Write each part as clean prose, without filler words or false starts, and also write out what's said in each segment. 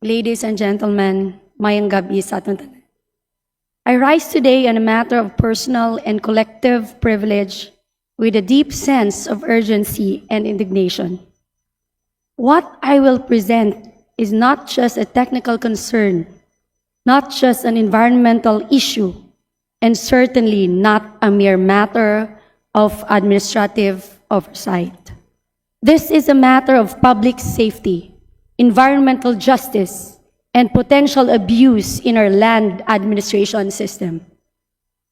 Ladies and gentlemen, mayang gabi sa ating tanan. I rise today on a matter of personal and collective privilege with a deep sense of urgency and indignation. What I will present is not just a technical concern, not just an environmental issue, and certainly not a mere matter of administrative oversight. This is a matter of public safety, environmental justice, and potential abuse in our land administration system.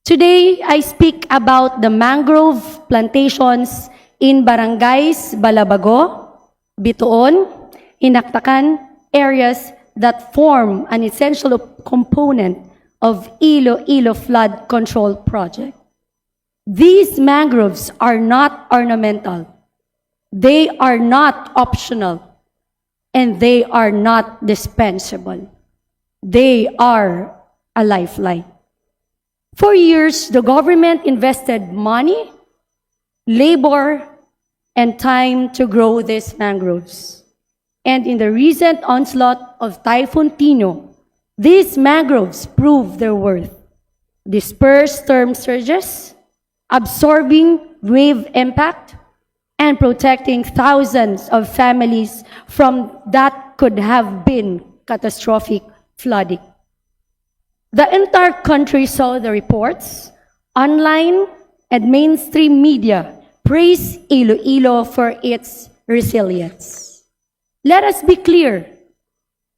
Today, I speak about the mangrove plantations in barangays Balabago, Bituon, Inaktakan, areas that form an essential component of Iloilo Flood Control Project. These mangroves are not ornamental, they are not optional, and they are not dispensable. They are a lifeline. For years, the government invested money, labor, and time to grow these mangroves. And in the recent onslaught of Typhoon Tino, these mangroves proved their worth. Dispersed storm surges, absorbing wave impact, and protecting thousands of families from that could have been catastrophic flooding. The entire country saw the reports. Online and mainstream media praised Iloilo for its resilience. Let us be clear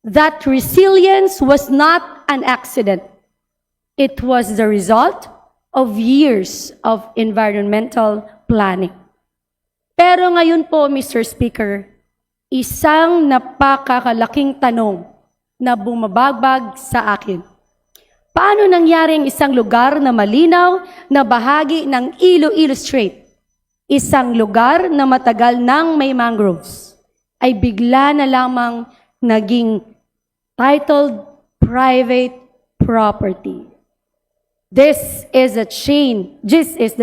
that resilience was not an accident. It was the result of years of environmental planning. Pero ngayon po, Mr. Speaker, isang napakalaking tanong na bumabagbag sa akin. Paano nangyaring isang lugar na malinaw na bahagi ng Iloilo Strait, isang lugar na matagal nang may mangroves, ay bigla na lamang naging titled private property? This is the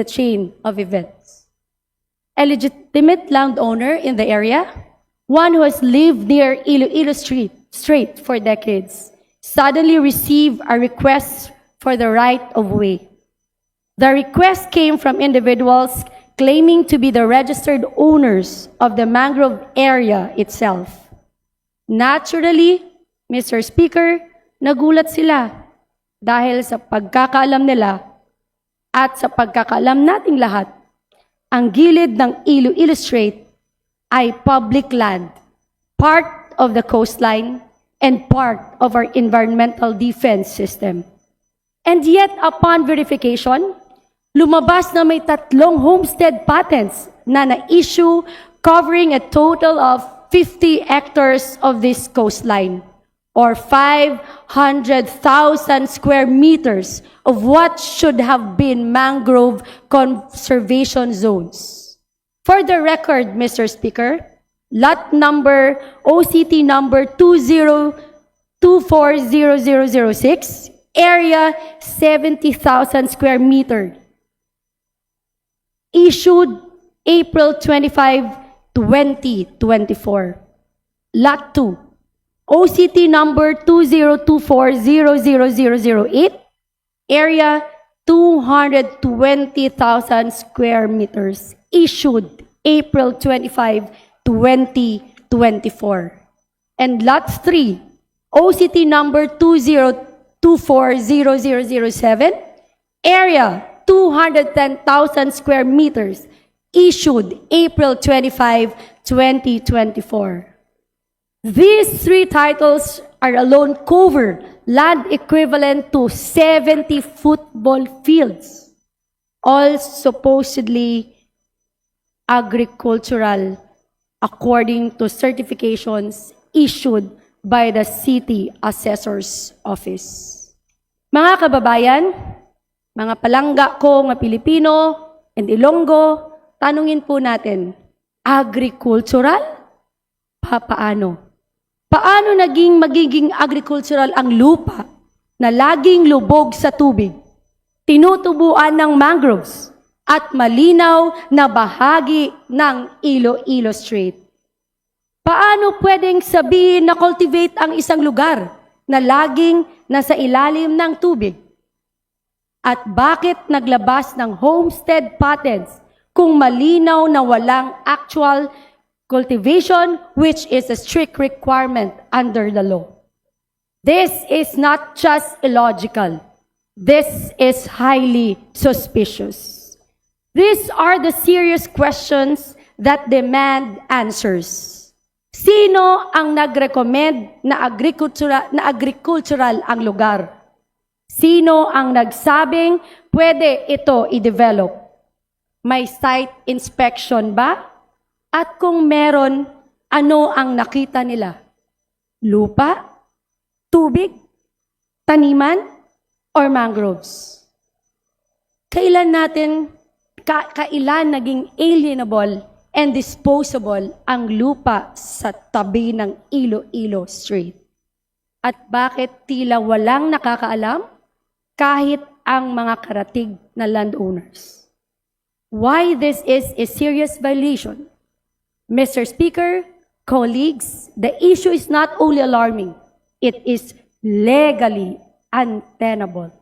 chain of events. A legitimate landowner in the area, one who has lived near Iloilo Strait for decades, suddenly received a request for the right of way. The request came from individuals claiming to be the registered owners of the mangrove area itself. Naturally, Mr. Speaker, nagulat sila dahil sa pagkakaalam nila at sa pagkakaalam nating lahat, ang gilid ng Iloilo Strait ay public land, part of the coastline, and part of our environmental defense system. And yet, upon verification, lumabas na may 3 homestead patents na na-issue covering a total of 50 hectares of this coastline, or 500,000 square meters of what should have been mangrove conservation zones. For the record, Mr. Speaker, lot number OCT number 202400006, area 70,000 square meter, issued April 25, 2024. Lot 2, OCT number 202400008, area 220,000 square meters, issued April 25, 2024. And Lot 3, OCT number 202400007, area 210,000 square meters, issued April 25, 2024. These 3 titles are alone cover land equivalent to 70 football fields, all supposedly agricultural according to certifications issued by the City Assessor's Office. Mga kababayan, mga palangga ko nga Pilipino and Ilonggo, tanungin po natin, agricultural? Paano? Paano magiging agricultural ang lupa na laging lubog sa tubig, tinutubuan ng mangroves, at malinaw na bahagi ng Iloilo Strait? Paano pwedeng sabihin na cultivate ang isang lugar na laging nasa ilalim ng tubig? At bakit naglabas ng homestead patents kung malinaw na walang actual cultivation, which is a strict requirement under the law? This is not just illogical. This is highly suspicious. These are the serious questions that demand answers. Sino ang nag-recommend na agricultural ang lugar? Sino ang nagsabing pwede ito i-develop? May site inspection ba? At kung meron, ano ang nakita nila? Lupa? Tubig? Taniman? Or mangroves? Kailan naging alienable and disposable ang lupa sa tabi ng Iloilo Strait? At bakit tila walang nakakaalam kahit ang mga karatig na landowners? Why this is a serious violation? Mr. Speaker, colleagues, the issue is not only alarming, it is legally untenable.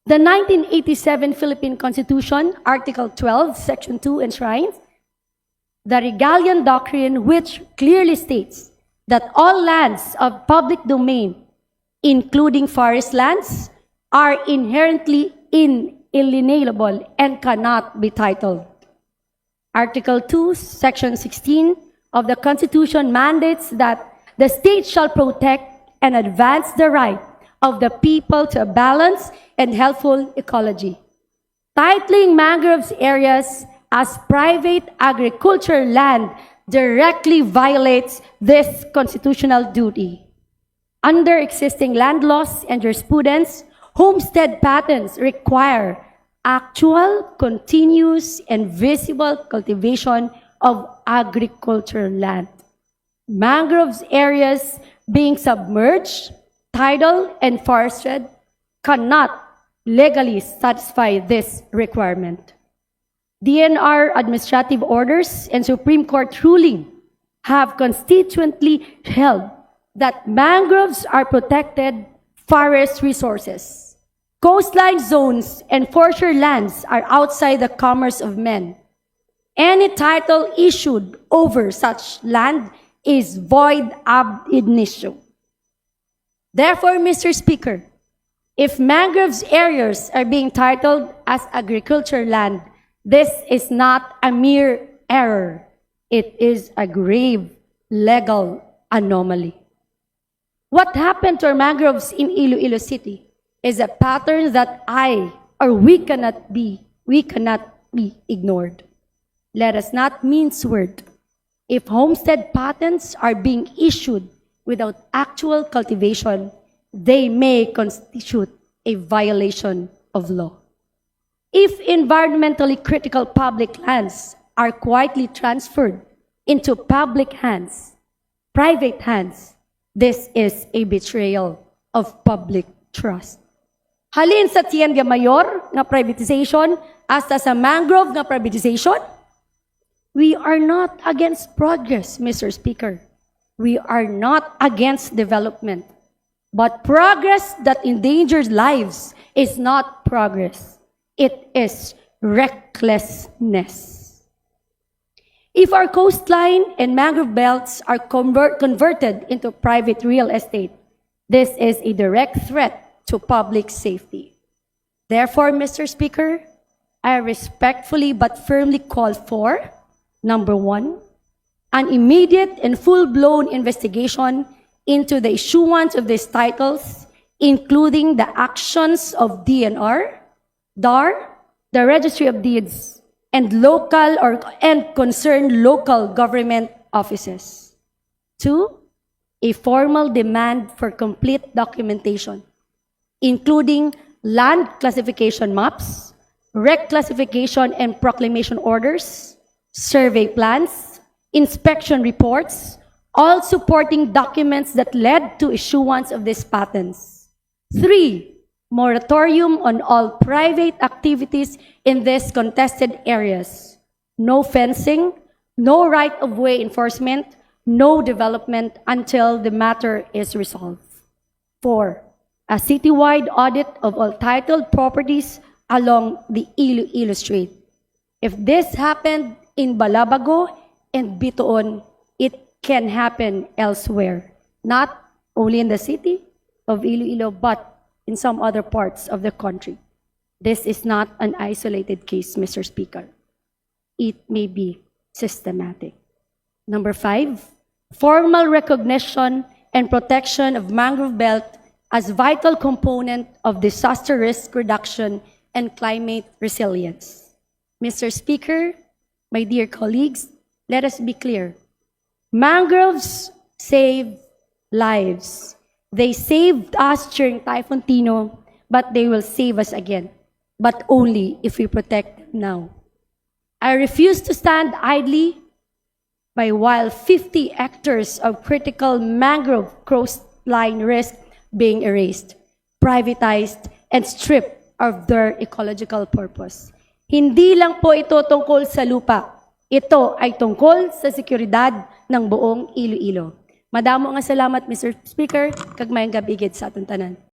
The 1987 Philippine Constitution, Article 12, Section 2 enshrines the Regalian Doctrine, which clearly states that all lands of public domain, including forest lands, are inherently inalienable and cannot be titled. Article 2, Section 16 of the Constitution mandates that the state shall protect and advance the right of the people to a balanced and healthful ecology. Titling mangroves areas as private agricultural land directly violates this constitutional duty. Under existing land laws and jurisprudence, homestead patents require actual, continuous, and visible cultivation of agricultural land. Mangroves areas being submerged, tidal, and forested cannot legally satisfy this requirement. DNR administrative orders and Supreme Court ruling have constituently held that mangroves are protected forest resources. Coastline zones and foreshore lands are outside the commerce of men. Any title issued over such land is void ab initio. Therefore, Mr. Speaker, if mangroves areas are being titled as agricultural land, this is not a mere error. It is a grave legal anomaly. What happened to our mangroves in Iloilo City is a pattern that we cannot be ignored. Let us not mince word. If homestead patents are being issued without actual cultivation, they may constitute a violation of law. If environmentally critical public lands are quietly transferred into public hands, private hands, this is a betrayal of public trust. Halin sa Tienda Mayor nga privatization hasta sa mangrove nga privatization, we are not against progress, Mr. Speaker. We are not against development. But progress that endangers lives is not progress. It is recklessness. If our coastline and mangrove belts are converted into private real estate, this is a direct threat to public safety. Therefore, Mr. Speaker, I respectfully but firmly call for, number one, an immediate and full-blown investigation into the issuance of these titles, including the actions of DNR, DAR, the Registry of Deeds, and concerned local government offices. Two, a formal demand for complete documentation, including land classification maps, reclassification and proclamation orders, survey plans, inspection reports, all supporting documents that led to issuance of these patents. Three, moratorium on all private activities in these contested areas. No fencing, no right-of-way enforcement, no development until the matter is resolved. 4. A citywide audit of all titled properties along the Iloilo Strait. If this happened in Balabago and Bitoon, it can happen elsewhere, not only in the city of Iloilo, but in some other parts of the country. This is not an isolated case, Mr. Speaker. It may be systematic. Number 5, formal recognition and protection of mangrove belt as vital component of disaster risk reduction and climate resilience. Mr. Speaker, my dear colleagues, let us be clear. Mangroves save lives. They saved us during Typhoon Tino, but they will save us again, but only if we protect them now. I refuse to stand idly by while 50 hectares of critical mangrove coastline risk being erased, privatized, and stripped of their ecological purpose. Hindi lang po ito tungkol sa lupa. Ito ay tungkol sa seguridad ng buong Iloilo. Madamo nga salamat, Mr. Speaker, kag mayang gabigid sa atong tanan.